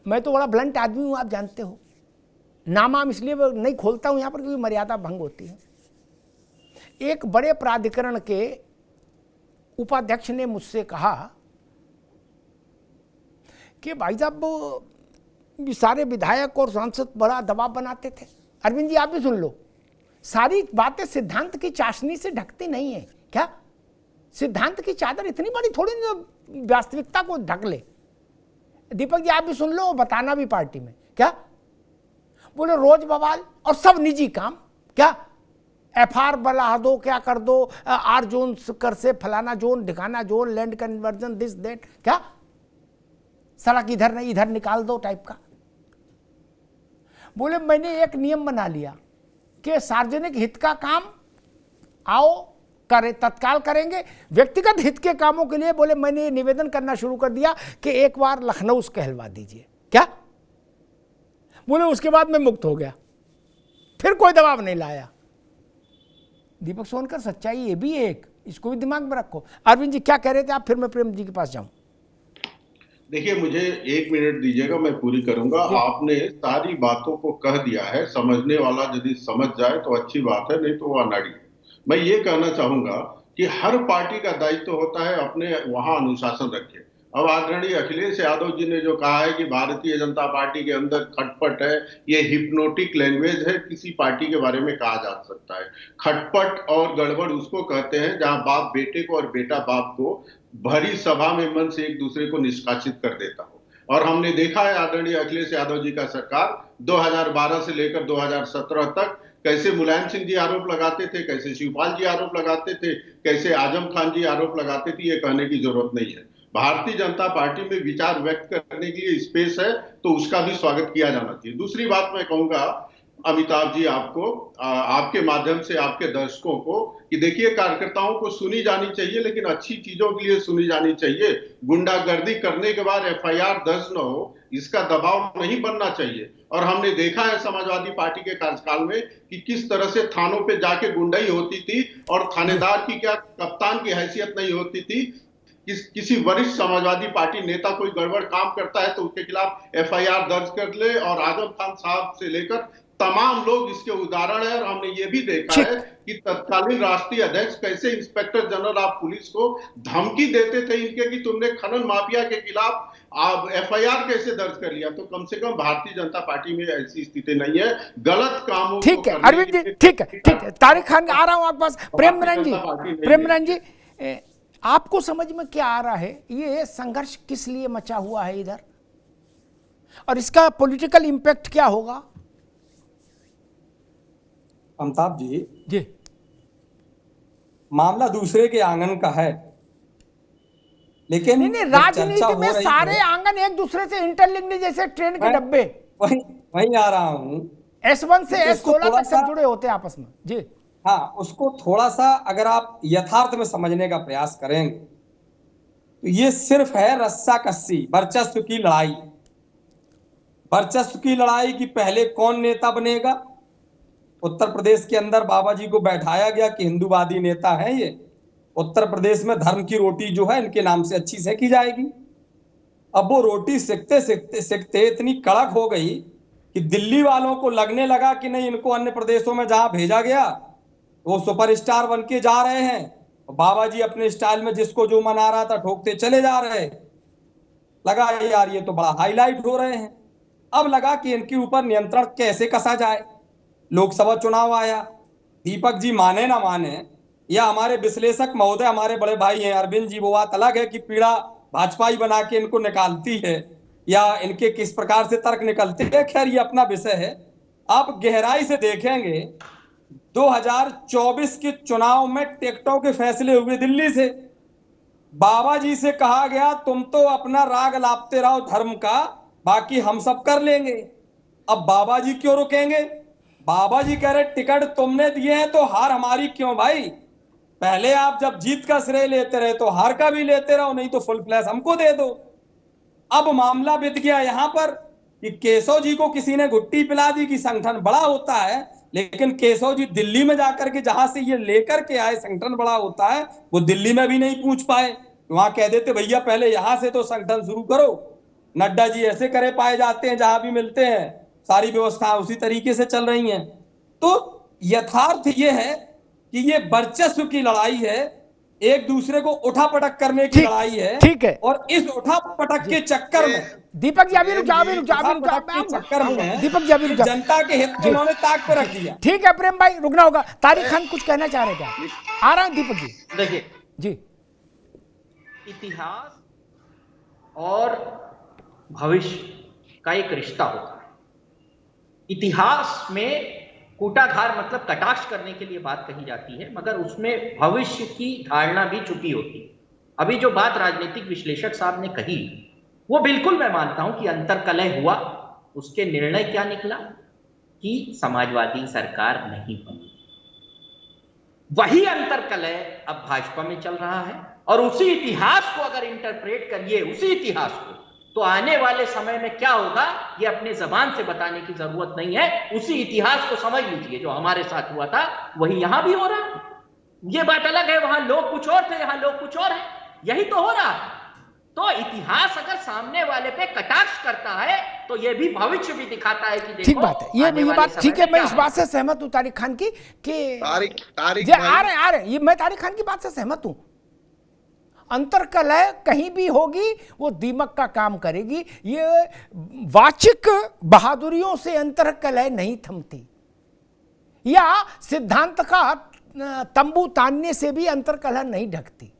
मैं तो बड़ा ब्लंट आदमी हूं, आप जानते हो। नाम इसलिए नहीं खोलता हूं यहां पर क्योंकि मर्यादा भंग होती है। एक बड़े प्राधिकरण के उपाध्यक्ष ने मुझसे कहा कि भाई साहब सारे विधायक और सांसद बड़ा दबाव बनाते थे। अरविंद जी आप भी सुन लो, सारी बातें सिद्धांत की चाशनी से ढकती नहीं है क्या? सिद्धांत की चादर इतनी बड़ी थोड़ी ना वास्तविकता को ढक ले। दीपक जी आप भी सुन लो, बताना भी पार्टी में क्या बोले, रोज बवाल और सब निजी काम, क्या एफआर बना दो, क्या कर दो, आर जोन कर से फलाना जोन ढिकाना zone, land conversion, this that, क्या सड़क इधर नहीं इधर निकाल दो टाइप का। बोले मैंने एक नियम बना लिया कि सार्वजनिक हित का काम आओ करे तत्काल करेंगे, व्यक्तिगत हित के कामों के लिए बोले मैंने ये निवेदन करना शुरू कर दिया कि एक बार लखनऊ कहलवा दीजिए, क्या बोले। उसके बाद मैं मुक्त हो गया, फिर कोई दबाव नहीं लाया। दीपक सोनकर सच्चाई ये भी है एक, इसको भी दिमाग में रखो। अरविंद जी क्या कह रहे थे आप, फिर मैं प्रेम जी के पास जाऊं। देखिए मुझे 1 मिनट दीजिएगा, मैं पूरी करूंगा। आपने सारी बातों को कह दिया है, समझने वाला यदि समझ जाए तो अच्छी बात है, नहीं तो वो अनाड़ी है। मैं ये कहना चाहूंगा कि हर पार्टी का दायित्व होता है अपने वहां अनुशासन रखे। अब आदरणीय अखिलेश यादव जी ने जो कहा है कि भारतीय जनता पार्टी के अंदर खटपट है, ये हिप्नोटिक लैंग्वेज है, किसी पार्टी के बारे में कहा जा सकता है। खटपट और गड़बड़ उसको कहते हैं जहां बाप बेटे को और बेटा बाप को भरी सभा में मन से एक दूसरे को निष्कासित कर देता हो। और हमने देखा है आदरणीय अखिलेश यादव जी का सरकार 2012 से लेकर 2017 तक कैसे मुलायम सिंह जी आरोप लगाते थे, कैसे शिवपाल जी आरोप लगाते थे, कैसे आजम खान जी आरोप लगाते थे, ये कहने की जरूरत नहीं है। भारतीय जनता पार्टी में विचार व्यक्त करने के लिए स्पेस है तो उसका भी स्वागत किया जाना चाहिए। दूसरी बात मैं कहूंगा अमिताभ जी आपको, आपके माध्यम से आपके दर्शकों को, कि देखिए कार्यकर्ताओं को सुनी जानी चाहिए लेकिन अच्छी चीजों के लिए सुनी जानी चाहिए। गुंडागर्दी करने के बाद एफआईआर दर्ज न हो, इसका दबाव नहीं बनना चाहिए। और हमने देखा है समाजवादी पार्टी के कार्यकाल में कि किस तरह से थानों पे जाके गुंडाई होती थी और थानेदार की क्या कप्तान की हैसियत नहीं होती थी। किसी वरिष्ठ समाजवादी पार्टी नेता कोई गड़बड़ काम करता है तो उसके खिलाफ एफआईआर दर्ज कर ले, और आजम खान साहब से लेकर तमाम लोग इसके उदाहरण है। और हमने ये भी देखा है कि तत्कालीन राष्ट्रीय अध्यक्ष कैसे इंस्पेक्टर जनरल ऑफ पुलिस को धमकी देते थे इनके कि तुमने खनन माफिया के खिलाफ आप एफआईआर कैसे दर्ज कर लिया। तो कम से कम भारतीय जनता पार्टी में ऐसी स्थिति नहीं है गलत कामों को। ठीक है अरविंद जी, ठीक है तारिक खान आ रहा हूं आपके पास। प्रेमनारायण जी आपको समझ में क्या आ रहा है, ये संघर्ष किस लिए मचा हुआ है इधर, और इसका पॉलिटिकल इंपैक्ट क्या होगा? अमिताभ जी मामला दूसरे के आंगन का है, लेकिन नहीं, राजनीति में सारे आंगन एक दूसरे से इंटरलिंक्ड, जैसे ट्रेन के डब्बे। वहीं आ रहा हूं, S1 से S16 तक सब जुड़े होते हैं आपस में जी। हाँ, उसको थोड़ा सा अगर आप यथार्थ में समझने का प्रयास करेंगे तो ये सिर्फ है रस्सा कस्सी, वर्चस्व की लड़ाई। वर्चस्व की लड़ाई की पहले कौन नेता बनेगा। उत्तर प्रदेश के अंदर बाबा जी को बैठाया गया कि हिंदूवादी नेता है ये, उत्तर प्रदेश में धर्म की रोटी जो है इनके नाम से अच्छी सेकी जाएगी। अब वो रोटी सेकते सेकते सेकते इतनी कड़क हो गई कि दिल्ली वालों को लगने लगा कि नहीं, इनको अन्य प्रदेशों में जहां भेजा गया वो सुपरस्टार बन के जा रहे हैं, बाबा जी अपने स्टाइल में जिसको जो मना रहा था ठोकते चले जा रहे। लगा यार ये तो बड़ा हाईलाइट हो रहे हैं। अब लगा कि इनके ऊपर नियंत्रण कैसे कसा जाए। लोकसभा चुनाव आया, दीपक जी माने ना माने, या हमारे विश्लेषक महोदय हमारे बड़े भाई हैं अरविंद जी, वो बात अलग है कि पीड़ा भाजपाई बना के इनको निकालती है या इनके किस प्रकार से तर्क निकलते हैं, खैर ये अपना विषय है। आप गहराई से देखेंगे 2024 के चुनाव में टिकटों के फैसले हुए दिल्ली से। बाबा जी से कहा गया तुम तो अपना राग लापते रहो धर्म का, बाकी हम सब कर लेंगे। अब बाबा जी क्यों रुकेंगे? बाबा जी कह रहे टिकट तुमने दिए हैं तो हार हमारी क्यों भाई। पहले आप जब जीत का श्रेय लेते रहे तो हार का भी लेते रहो, नहीं तो फुल फ्लैश हमको दे दो। अब मामला बित गया यहां पर कि केशव जी को किसी ने घुट्टी पिला दी कि संगठन बड़ा होता है, लेकिन केशव जी दिल्ली में जाकर के जहां से ये लेकर के आए संगठन बड़ा होता है वो दिल्ली में भी नहीं पूछ पाए। वहां कह देते भैया पहले यहां से तो संगठन शुरू करो। नड्डा जी ऐसे करे पाए जाते हैं, जहां भी मिलते हैं सारी व्यवस्था उसी तरीके से चल रही हैं। तो यथार्थ ये है कि ये वर्चस्व की लड़ाई है, एक दूसरे को उठापटक करने की ठीक, लड़ाई है। ठीक है। और इस उठापटक के चक्कर में दीपक जी अभी रुक जाओ, अभी रुक जाओ, अभी रुक जाओ, उठापटक के चक्कर में दीपक जी अभी रुक जाओ। जनता के हित को उन्होंने ताक पे रख दिया। ठीक है प्रेम भाई, रुकना होगा। तारिक खान कुछ कहना चाह रहे क्या? आ रहा है दीपक जी। देखिए, जी, इतिहास और भविष्य का एक रिश्ता होता है। इतिहास में कूटाधार मतलब कटाक्ष करने के लिए बात कही जाती है, मगर उसमें भविष्य की धारणा भी छुपी होती है। अभी जो बात राजनीतिक विश्लेषक साहब ने कही, वो बिल्कुल मैं मानता हूं कि अंतर्कलह हुआ। उसके निर्णय क्या निकला कि समाजवादी सरकार नहीं बनी। वही अंतर्कलह अब भाजपा में चल रहा है। और उसी इतिहास को अगर इंटरप्रेट करिए, उसी इतिहास को, तो आने वाले समय में क्या होगा ये अपने जबान से बताने की जरूरत नहीं है। उसी इतिहास को समझ लीजिए, जो हमारे साथ हुआ था वही यहां भी हो रहा है। ये बात अलग है, वहां लोग कुछ और थे, यहां लोग कुछ और है, यही तो हो रहा है। तो इतिहास अगर सामने वाले पे कटाक्ष करता है तो ये भी भविष्य भी दिखाता है कि देखो, ठीक बात है, ये बात ठीक है। मैं इस बात से सहमत हूं तारिक खान की कि तारिक आ रहे हैं, ये मैं तारिक खान की बात से सहमत हूं। अंतर्कलह कहीं भी होगी वो दीमक का काम करेगी। ये वाचिक बहादुरियों से अंतर्कलह नहीं थमती, या सिद्धांत का तंबू तानने से भी अंतर्कलह नहीं ढकती।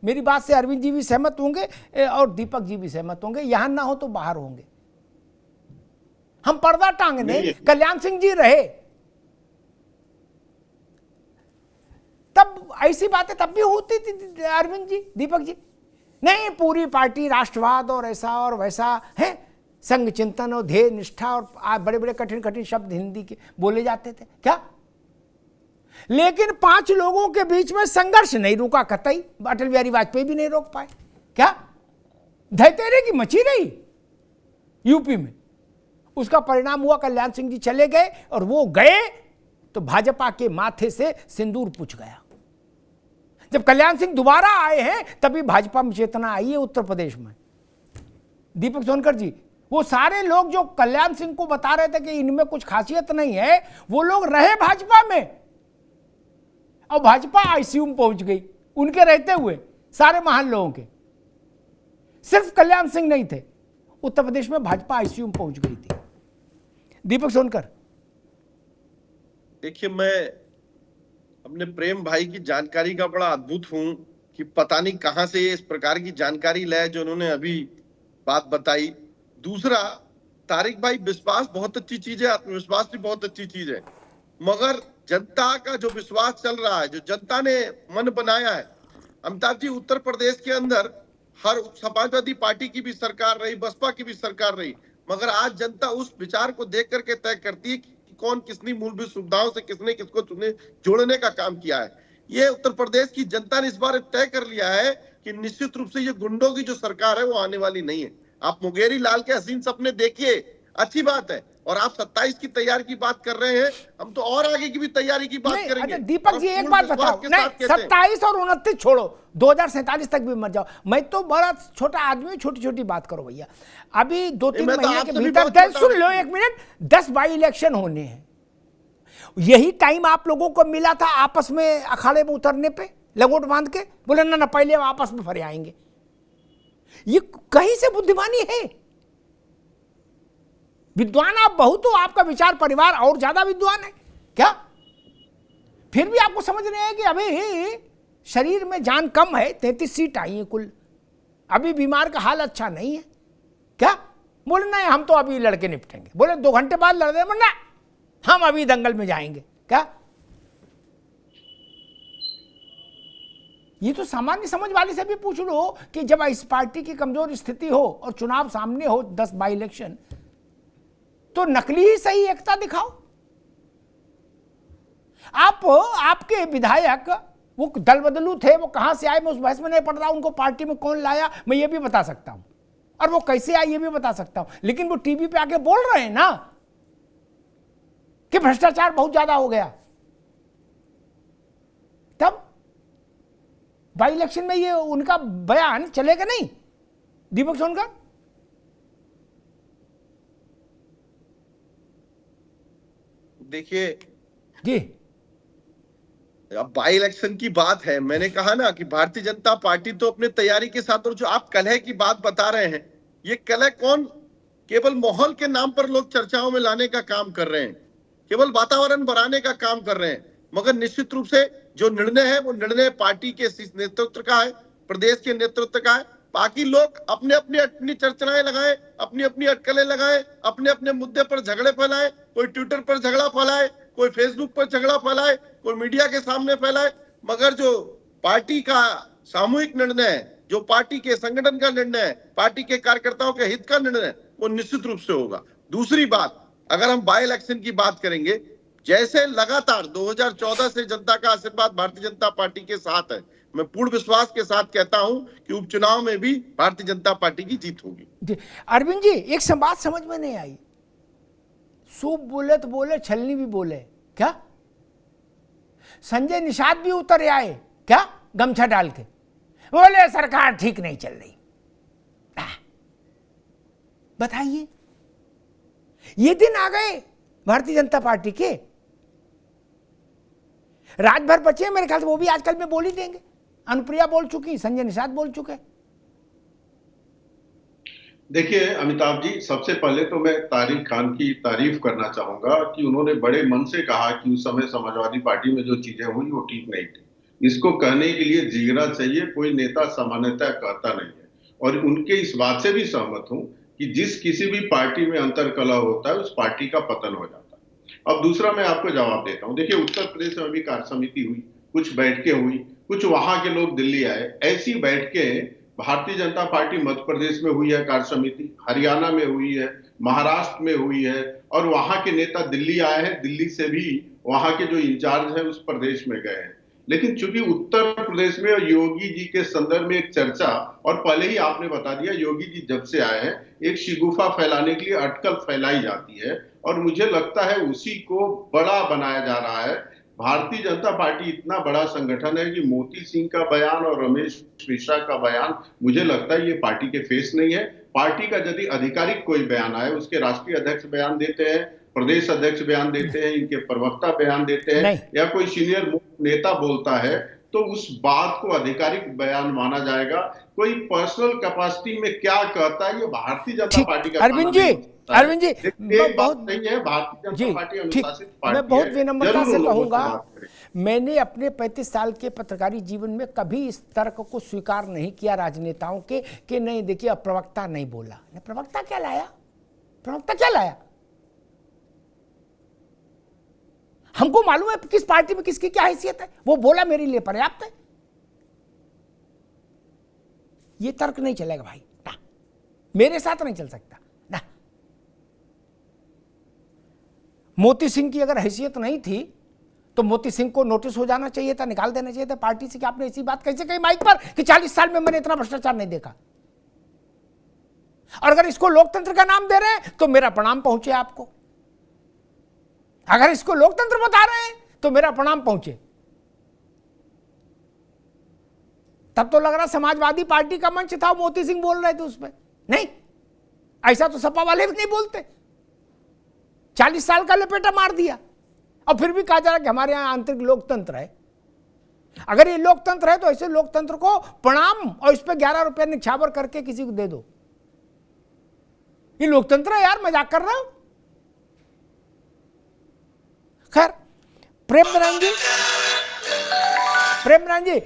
मेरी बात से अरविंद जी भी सहमत होंगे और दीपक जी भी सहमत होंगे। यहां ना हो तो बाहर होंगे। हम पर्दा टांगने कल्याण सिंह जी रहे, तब ऐसी बातें तब भी होती थी अरविंद जी, दीपक जी। नहीं, पूरी पार्टी राष्ट्रवाद और ऐसा और वैसा है, संघ चिंतन और ध्येय निष्ठा और बड़े बड़े कठिन कठिन शब्द हिंदी के बोले जाते थे क्या। लेकिन 5 लोगों के बीच में संघर्ष नहीं रुका कतई। अटल बिहारी वाजपेयी भी नहीं रोक पाए क्या। धैतेरे की मची रही यूपी में। उसका परिणाम हुआ कल्याण सिंह जी चले गए, और वो गए तो भाजपा के माथे से सिंदूर पूछ गया। जब कल्याण सिंह दोबारा आए हैं तभी भाजपा में चेतना आई है उत्तर प्रदेश में। दीपक सोनकर जी, वो सारे लोग जो कल्याण सिंह को बता रहे थे कि इनमें कुछ खासियत नहीं है, वो लोग रहे भाजपा में, और भाजपा आईसीयू में पहुंच गई उनके रहते हुए, सारे महान लोगों के। सिर्फ कल्याण सिंह नहीं थे, उत्तर प्रदेश में भाजपा आईसीयू में पहुंच गई थी। दीपक सोनकर, देखिए, मैं अपने प्रेम भाई की जानकारी का बड़ा अद्भुत हूं कि पता नहीं कहां से इस प्रकार की जानकारी लाए जो उन्होंने अभी बात बताई। दूसरा, तारिक भाई, विश्वास बहुत अच्छी चीज है, आत्मविश्वास भी बहुत अच्छी चीज है, मगर जनता का जो विश्वास चल रहा है, जो जनता ने मन बनाया है, अमिताभ जी, उत्तर प्रदेश के अंदर हर समाजवादी पार्टी की भी सरकार रही, बसपा की भी सरकार रही, मगर आज जनता उस विचार को देख करके तय करती है कि कौन कितनी मूलभूत सुविधाओं से किसने किसको जोड़ने का काम किया है। ये उत्तर प्रदेश की जनता ने इस बार तय कर लिया है कि निश्चित रूप से ये गुंडों की जो सरकार है वो आने वाली नहीं है। आप मुंगेरी लाल के हसीन सपने देखिए, अच्छी बात है, और आप 27 की तैयारी की बात कर रहे हैं, हम तो और आगे की भी तैयारी की बात करेंगे। दीपक जी एक बात बताओ, नहीं 27 और 29 छोड़ो, 2047 तक भी मत जाओ। मैं तो बड़ा छोटा आदमी, छोटी छोटी बात करो भैया। अभी 2-3 महीने के भीतर, सुन लो एक मिनट, 10 बाई इलेक्शन होने हैं। यही टाइम आप लोगों को मिला था आपस में अखाड़े में उतरने पे, लंगोट बांध के बोले ना पहले आपस में फरे आएंगे। ये कहीं से बुद्धिमानी है? विद्वान आप बहुत हो, आपका विचार परिवार और ज्यादा विद्वान है क्या? फिर भी आपको समझ रहे हैं कि अभी शरीर में जान कम है, 33 सीट आई है कुल, अभी बीमार का हाल अच्छा नहीं है क्या? बोले नहीं हम तो अभी लड़के निपटेंगे, बोले 2 घंटे बाद लड़ रहे, ना हम अभी दंगल में जाएंगे क्या? ये तो सामान्य समझ वाले से भी पूछ लो कि जब इस पार्टी की कमजोर स्थिति हो और चुनाव सामने हो, 10 बाई इलेक्शन, तो नकली ही सही एकता दिखाओ। आपके विधायक वो दल बदलू थे, वो कहां से आए मैं उस बहस में नहीं पड़ रहा, उनको पार्टी में कौन लाया मैं ये भी बता सकता हूं, और वो कैसे आए ये भी बता सकता हूं। लेकिन वो टीवी पे आके बोल रहे हैं ना कि भ्रष्टाचार बहुत ज्यादा हो गया, तब बाई इलेक्शन में ये उनका बयान चलेगा नहीं। दीपक सोनकर, देखिए जी अब बाई इलेक्शन की बात है, मैंने कहा ना कि भारतीय जनता पार्टी तो अपने तैयारी के साथ, और जो आप कलह की बात बता रहे हैं, ये कलह कौन, केवल माहौल के नाम पर लोग चर्चाओं में लाने का काम कर रहे हैं, केवल वातावरण बढ़ाने का काम कर रहे हैं, मगर निश्चित रूप से जो निर्णय है वो निर्णय पार्टी के नेतृत्व का है, प्रदेश के नेतृत्व का है। बाकी लोग अपने अपने अपनी चर्चाएं लगाएं, अपनी अपनी अटकलें लगाएं, अपने अपने मुद्दे पर झगड़े फैलाएं, कोई ट्विटर पर झगड़ा फैलाए, कोई फेसबुक पर झगड़ा फैलाए, कोई मीडिया के सामने फैलाए, मगर जो पार्टी का सामूहिक निर्णय है, जो पार्टी के संगठन का निर्णय है, पार्टी के कार्यकर्ताओं के हित का निर्णय है, वो निश्चित रूप से होगा। दूसरी बात, अगर हम बाई इलेक्शन की बात करेंगे, जैसे लगातार 2014 से जनता का आशीर्वाद भारतीय जनता पार्टी के साथ है, मैं पूर्ण विश्वास के साथ कहता हूं कि उपचुनाव में भी भारतीय जनता पार्टी की जीत होगी। जी अरविंद जी, एक बात समझ में नहीं आई, सूप बोले तो बोले, छलनी भी बोले, क्या संजय निषाद भी उतर आए क्या गमछा डाल के, बोले सरकार ठीक नहीं चल रही। बताइए, ये दिन आ गए भारतीय जनता पार्टी के, रात भर बचे मेरे ख्याल से, वो भी आजकल में बोल ही देंगे। अनुप्रिया बोल चुकी, संजय निषाद बोल चुके। देखिए अमिताभ जी, सबसे पहले तो मैं तारिक खान की तारीफ करना चाहूंगा कि उन्होंने बड़े मन से कहा कि उस समय समाजवादी पार्टी में जो चीजें हुई वो ठीक नहीं थी। इसको कहने के लिए जिगरा चाहिए, कोई नेता सामान्यतः कहता नहीं है। और उनके इस बात से भी सहमत हूं कि जिस किसी भी पार्टी में अंतर्कलह होता है उस पार्टी का पतन हो जाता है। अब दूसरा मैं आपको जवाब देता हूं। देखिए उत्तर प्रदेश में भी कार्य समिति हुई, कुछ बैठकें हुई, कुछ वहां के लोग दिल्ली आए। ऐसी बैठकें भारतीय जनता पार्टी मध्य प्रदेश में हुई है, कार्य समिति हरियाणा में हुई है, महाराष्ट्र में हुई है, और वहां के नेता दिल्ली आए हैं, दिल्ली से भी वहां के जो इंचार्ज हैं उस प्रदेश में गए हैं। लेकिन चूंकि उत्तर प्रदेश में योगी जी के संदर्भ में एक चर्चा, और पहले ही आपने बता दिया योगी जी जब से आए हैं एक शिगुफा फैलाने के लिए अटकल फैलाई जाती है, और मुझे लगता है उसी को बड़ा बनाया जा रहा है। भारतीय जनता पार्टी इतना बड़ा संगठन है कि मोती सिंह का बयान और रमेश मिश्रा का बयान, मुझे लगता है ये पार्टी के फेस नहीं है। पार्टी का यदि आधिकारिक कोई बयान आए, उसके राष्ट्रीय अध्यक्ष बयान देते हैं, प्रदेश अध्यक्ष बयान देते हैं, इनके प्रवक्ता बयान देते हैं, या कोई सीनियर नेता बोलता है, तो उस बात को आधिकारिक बयान माना जाएगा। कोई पर्सनल कैपेसिटी में क्या कहता है ये भारतीय जनता पार्टी का। अरविंद जी मैं बहुत नहीं है, भारतीय जनता पार्टी अनुशासित पार्टी मैं बहुत है। विनम्रता से कहूंगा, मैंने अपने 35 साल के पत्रकारी जीवन में कभी इस तर्क को स्वीकार नहीं किया राजनेताओं के कि नहीं देखिए अब प्रवक्ता नहीं बोला। प्रवक्ता क्या लाया, प्रवक्ता क्या लाया? हमको मालूम है किस पार्टी में किसकी क्या हैसियत है, वो बोला मेरे लिए पर्याप्त है। ये तर्क नहीं चलेगा भाई ना, मेरे साथ नहीं चल सकता ना। मोती सिंह की अगर हैसियत नहीं थी तो मोती सिंह को नोटिस हो जाना चाहिए था, निकाल देना चाहिए था पार्टी से कि आपने ऐसी बात कैसे कही माइक पर कि 40 साल में मैंने इतना भ्रष्टाचार नहीं देखा। और अगर इसको लोकतंत्र का नाम दे रहे हैं तो मेरा प्रणाम पहुंचे आपको, अगर इसको लोकतंत्र बता रहे हैं तो मेरा प्रणाम पहुंचे। तब तो लग रहा समाजवादी पार्टी का मंच था, मोती सिंह बोल रहे थे उस पर। नहीं, ऐसा तो सपा वाले भी नहीं बोलते। 40 साल का लपेटा मार दिया और फिर भी कहा जा रहा कि हमारे यहां आंतरिक लोकतंत्र है। अगर ये लोकतंत्र है तो ऐसे लोकतंत्र को प्रणाम और इस पर 11 रुपए निछावर करके किसी को दे दो। ये लोकतंत्र है यार, मजाक कर रहे हो? खैर, प्रेमनारायण जी,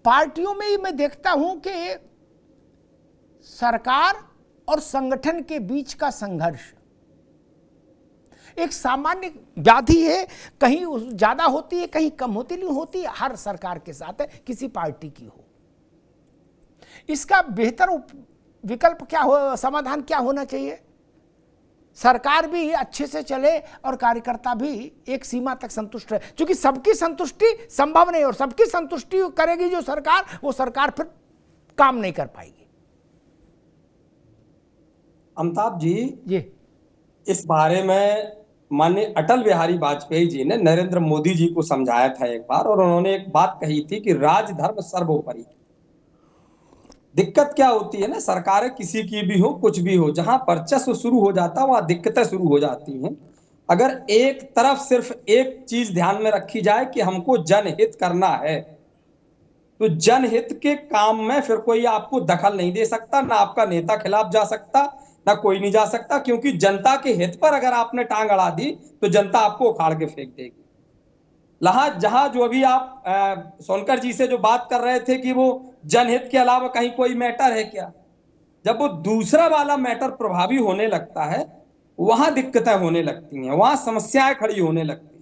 पार्टियों में ही मैं देखता हूं कि सरकार और संगठन के बीच का संघर्ष एक सामान्य व्याधि है, कहीं ज्यादा होती है कहीं कम होती नहीं होती, हर सरकार के साथ है, किसी पार्टी की हो। इसका बेहतर विकल्प क्या हो, समाधान क्या होना चाहिए? सरकार भी अच्छे से चले और कार्यकर्ता भी एक सीमा तक संतुष्ट रहे, क्योंकि सबकी संतुष्टि संभव नहीं, और सबकी संतुष्टि करेगी जो सरकार, वो सरकार फिर काम नहीं कर पाएगी। अमिताभ जी, इस बारे में माननीय अटल बिहारी वाजपेयी जी ने नरेंद्र मोदी जी को समझाया था एक बार, और उन्होंने एक बात कही थी कि राजधर्म सर्वोपरि। दिक्कत क्या होती है ना, सरकारें किसी की भी हो कुछ भी हो, जहां वर्चस्व शुरू हो जाता है वहां दिक्कतें शुरू हो जाती हैं। अगर एक तरफ सिर्फ एक चीज ध्यान में रखी जाए कि हमको जनहित करना है, तो जनहित के काम में फिर कोई आपको दखल नहीं दे सकता, ना आपका नेता खिलाफ जा सकता, ना कोई नहीं जा सकता, क्योंकि जनता के हित पर अगर आपने टांग अड़ा दी तो जनता आपको उखाड़ के फेंक देगी। जहां जो अभी आप सोनकर जी से जो बात कर रहे थे कि वो जनहित के अलावा कहीं कोई मैटर है क्या, जब वो दूसरा वाला मैटर प्रभावी होने लगता है, वहां दिक्कतें होने लगती हैं, वहां समस्याएं खड़ी होने लगती हैं।